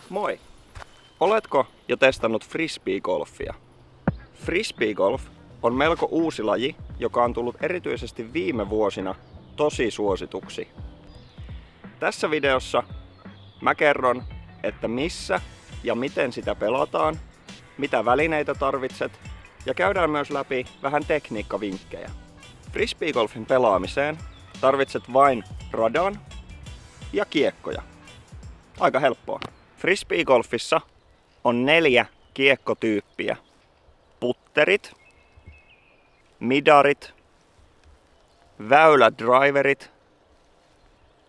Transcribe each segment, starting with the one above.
Moi! Oletko jo testannut frisbeegolfia? Frisbeegolf on melko uusi laji, joka on tullut erityisesti viime vuosina tosi suosituksi. Tässä videossa mä kerron, että missä ja miten sitä pelataan, mitä välineitä tarvitset ja käydään myös läpi vähän tekniikkavinkkejä. Frisbeegolfin pelaamiseen tarvitset vain radan ja kiekkoja. Aika helppoa. Frisbeegolfissa on 4 kiekkotyyppiä. Putterit, midarit, väylädriverit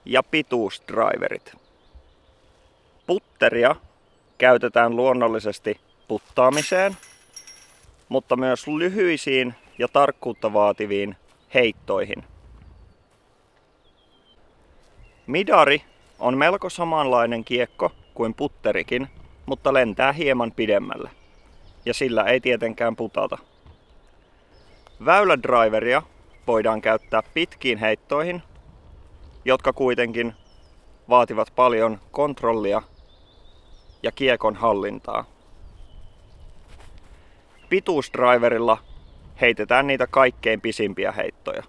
ja pituusdriverit. Putteria käytetään luonnollisesti puttaamiseen, mutta myös lyhyisiin ja tarkkuutta vaativiin heittoihin. Midari on melko samanlainen kiekko kuin putterikin, mutta lentää hieman pidemmälle. Ja sillä ei tietenkään putata. Väylädriveria voidaan käyttää pitkiin heittoihin, jotka kuitenkin vaativat paljon kontrollia ja kiekon hallintaa. Pituusdriverilla heitetään niitä kaikkein pisimpiä heittoja.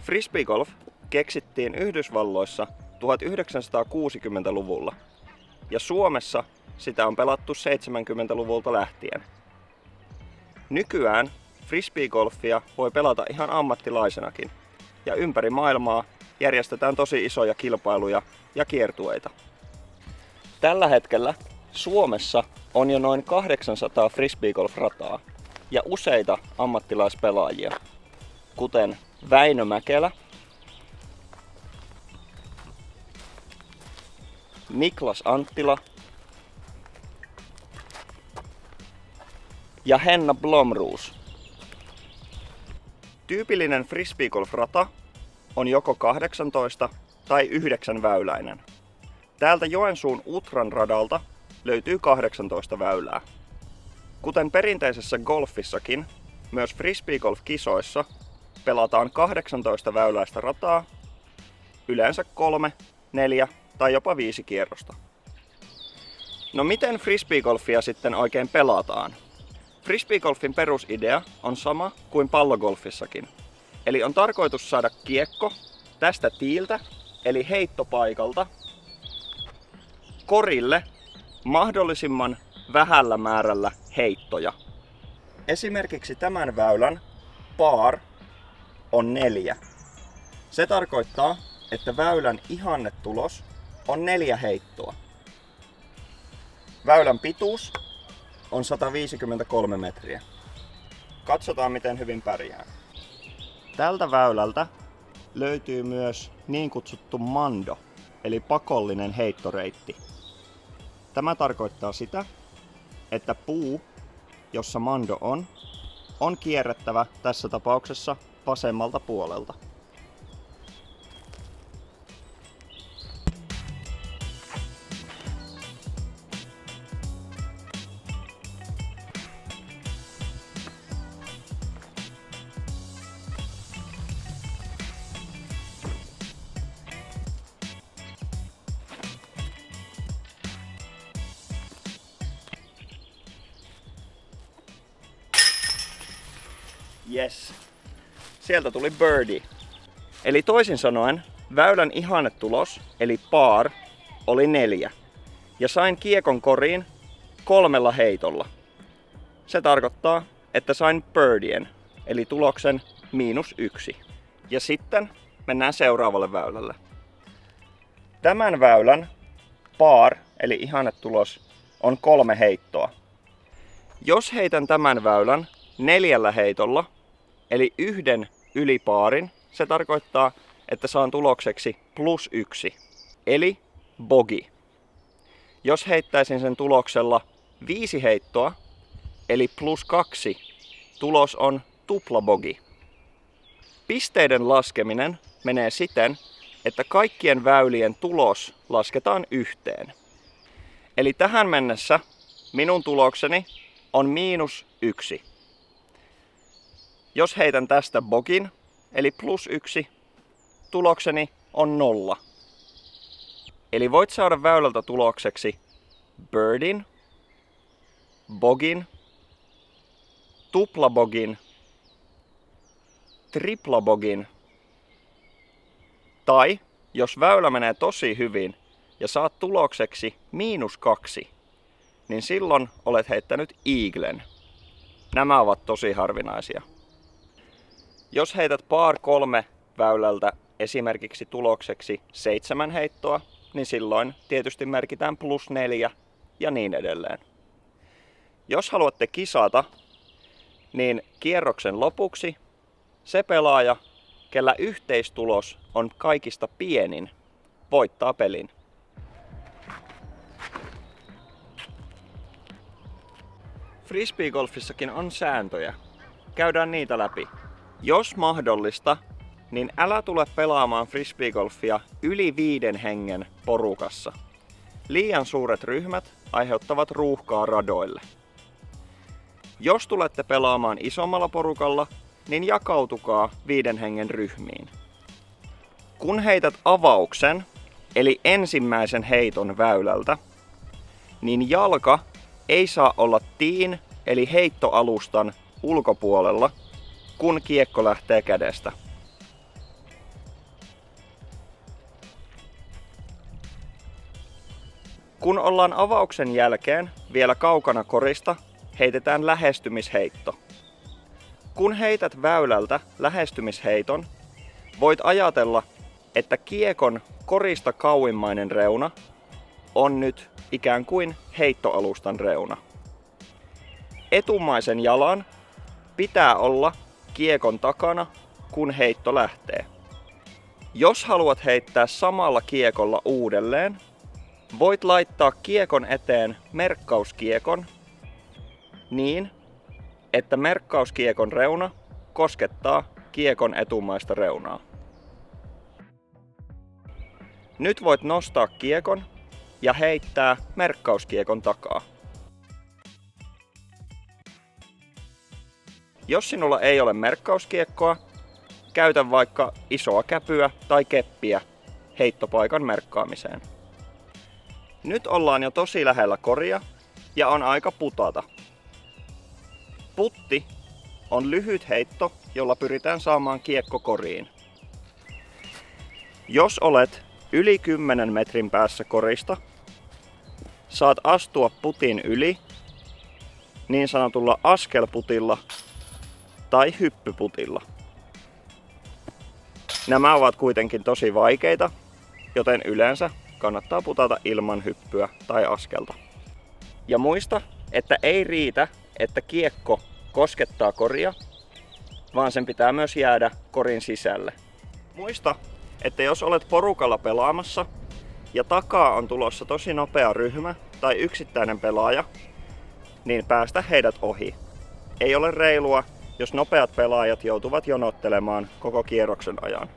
Frisbeegolf keksittiin Yhdysvalloissa 1960-luvulla ja Suomessa sitä on pelattu 70-luvulta lähtien. Nykyään frisbeegolfia voi pelata ihan ammattilaisenakin ja ympäri maailmaa järjestetään tosi isoja kilpailuja ja kiertueita. Tällä hetkellä Suomessa on jo noin 800 frisbeegolf-rataa ja useita ammattilaispelaajia, kuten Väinö Mäkelä, Niklas Anttila ja Henna Blomroos. Tyypillinen frisbeegolf-rata on joko 18 tai 9 väyläinen. Täältä Joensuun Utran radalta löytyy 18 väylää. Kuten perinteisessä golfissakin, myös frisbeegolf-kisoissa pelataan 18 väyläistä rataa, yleensä 3, 4 tai jopa 5 kierrosta. No miten frisbeegolfia sitten oikein pelataan? Frisbeegolfin perusidea on sama kuin pallogolfissakin. Eli on tarkoitus saada kiekko tästä tiiltä, eli heittopaikalta, korille mahdollisimman vähällä määrällä heittoja. Esimerkiksi tämän väylän par on 4. Se tarkoittaa, että väylän ihannetulos on 4 heittoa. Väylän pituus on 153 metriä. Katsotaan miten hyvin pärjää. Tältä väylältä löytyy myös niin kutsuttu mando, eli pakollinen heittoreitti. Tämä tarkoittaa sitä, että puu, jossa mando on kierrettävä tässä tapauksessa vasemmalta puolelta. Yes. Sieltä tuli birdie. Eli toisin sanoen, väylän ihannetulos, eli par, oli 4. Ja sain kiekon koriin 3 heitolla. Se tarkoittaa, että sain birdien, eli tuloksen -1. Ja sitten mennään seuraavalle väylälle. Tämän väylän par, eli ihannetulos, on 3 heittoa. Jos heitän tämän väylän 4 heitolla, eli 1 yli paarin, se tarkoittaa, että saan tulokseksi +1, eli bogey. Jos heittäisin sen tuloksella 5 heittoa, eli +2, tulos on tupla bogey. Pisteiden laskeminen menee siten, että kaikkien väylien tulos lasketaan yhteen. Eli tähän mennessä minun tulokseni on -1. Jos heitän tästä bogin, eli +1, tulokseni on 0. Eli voit saada väylältä tulokseksi birdin, bogin, tuplabogin, triplabogin, tai jos väylä menee tosi hyvin ja saat tulokseksi -2, niin silloin olet heittänyt eaglen. Nämä ovat tosi harvinaisia. Jos heität par 3 väylältä esimerkiksi tulokseksi 7 heittoa, niin silloin tietysti merkitään +4 ja niin edelleen. Jos haluatte kisata, niin kierroksen lopuksi se pelaaja, kellä yhteistulos on kaikista pienin, voittaa pelin. Frisbeegolfissakin on sääntöjä. Käydään niitä läpi. Jos mahdollista, niin älä tule pelaamaan frisbeegolfia yli 5 hengen porukassa. Liian suuret ryhmät aiheuttavat ruuhkaa radoille. Jos tulette pelaamaan isommalla porukalla, niin jakautukaa 5 hengen ryhmiin. Kun heität avauksen, eli ensimmäisen heiton väylältä, niin jalka ei saa olla tiin, eli heittoalustan ulkopuolella, kun kiekko lähtee kädestä. Kun ollaan avauksen jälkeen vielä kaukana korista, heitetään lähestymisheitto. Kun heität väylältä lähestymisheiton, voit ajatella, että kiekon korista kauimmainen reuna on nyt ikään kuin heittoalustan reuna. Etumaisen jalan pitää olla kiekon takana, kun heitto lähtee. Jos haluat heittää samalla kiekolla uudelleen, voit laittaa kiekon eteen merkkauskiekon niin, että merkkauskiekon reuna koskettaa kiekon etumaista reunaa. Nyt voit nostaa kiekon ja heittää merkkauskiekon takaa. Jos sinulla ei ole merkkauskiekkoa, käytä vaikka isoa käpyä tai keppiä heittopaikan merkkaamiseen. Nyt ollaan jo tosi lähellä koria ja on aika putata. Putti on lyhyt heitto, jolla pyritään saamaan kiekko koriin. Jos olet yli 10 metrin päässä korista, saat astua putin yli niin sanotulla askelputilla tai hyppyputilla. Nämä ovat kuitenkin tosi vaikeita, joten yleensä kannattaa putata ilman hyppyä tai askelta. Ja muista, että ei riitä, että kiekko koskettaa koria, vaan sen pitää myös jäädä korin sisälle. Muista, että jos olet porukalla pelaamassa ja takaa on tulossa tosi nopea ryhmä tai yksittäinen pelaaja, niin päästä heidät ohi. Ei ole reilua, jos nopeat pelaajat joutuvat jonottelemaan koko kierroksen ajan.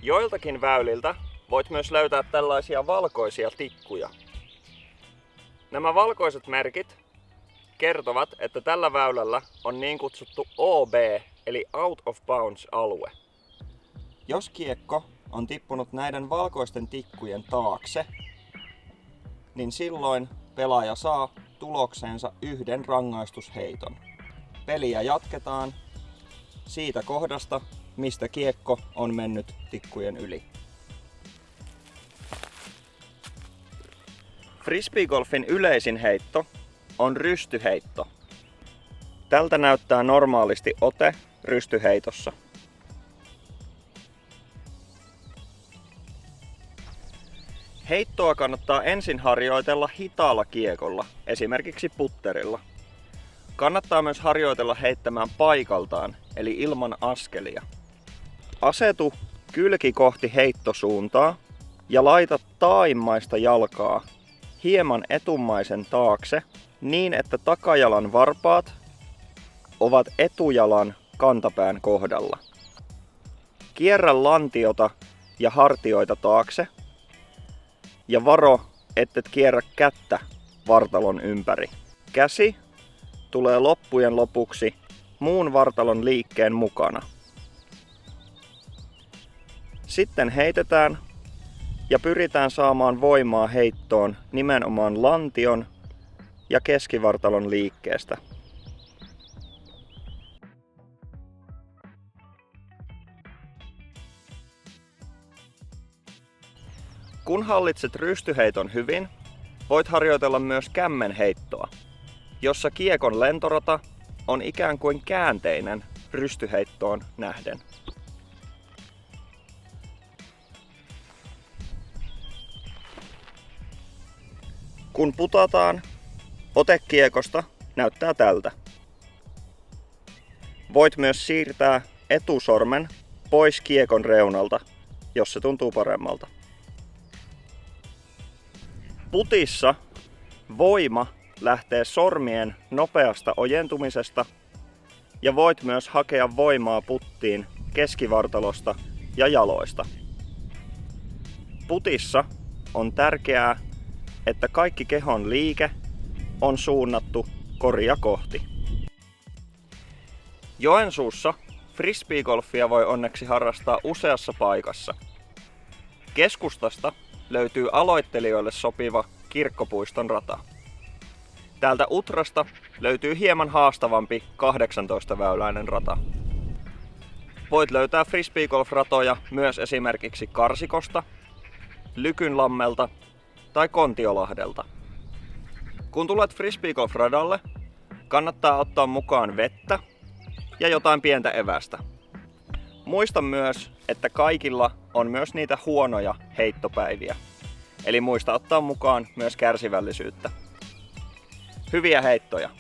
Joiltakin väyliltä voit myös löytää tällaisia valkoisia tikkuja. Nämä valkoiset merkit kertovat, että tällä väylällä on niin kutsuttu OB eli out of bounds -alue. Jos kiekko on tippunut näiden valkoisten tikkujen taakse, niin silloin pelaaja saa tulokseensa 1 rangaistusheiton. Peliä jatketaan siitä kohdasta, mistä kiekko on mennyt tikkujen yli. Frisbeegolfin yleisin heitto on rystyheitto. Tältä näyttää normaalisti ote rystyheitossa. Heittoa kannattaa ensin harjoitella hitaalla kiekolla, esimerkiksi putterilla. Kannattaa myös harjoitella heittämään paikaltaan, eli ilman askelia. Asetu kylki kohti heittosuuntaa ja laita taaimmaista jalkaa hieman etumaisen taakse niin, että takajalan varpaat ovat etujalan kantapään kohdalla. Kierrä lantiota ja hartioita taakse ja varo, ettet kierrä kättä vartalon ympäri. Käsi tulee loppujen lopuksi muun vartalon liikkeen mukana. Sitten heitetään ja pyritään saamaan voimaa heittoon nimenomaan lantion ja keskivartalon liikkeestä. Kun hallitset rystyheiton hyvin, voit harjoitella myös kämmenheittoa, jossa kiekon lentorata on ikään kuin käänteinen rystyheittoon nähden. Kun putataan, ote kiekosta näyttää tältä. Voit myös siirtää etusormen pois kiekon reunalta, jos se tuntuu paremmalta. Putissa voima lähtee sormien nopeasta ojentumisesta ja voit myös hakea voimaa puttiin keskivartalosta ja jaloista. Putissa on tärkeää, että kaikki kehon liike on suunnattu koria kohti. Joensuussa frisbeegolfia voi onneksi harrastaa useassa paikassa. Keskustasta löytyy aloittelijoille sopiva Kirkkopuiston rata. Täältä Utrasta löytyy hieman haastavampi 18-väyläinen rata. Voit löytää frisbeegolf-ratoja myös esimerkiksi Karsikosta, Lykynlammelta tai Kontiolahdelta. Kun tulet frisbeegolf-radalle, kannattaa ottaa mukaan vettä ja jotain pientä evästä. Muista myös, että kaikilla on myös niitä huonoja heittopäiviä. Eli muista ottaa mukaan myös kärsivällisyyttä. Hyviä heittoja!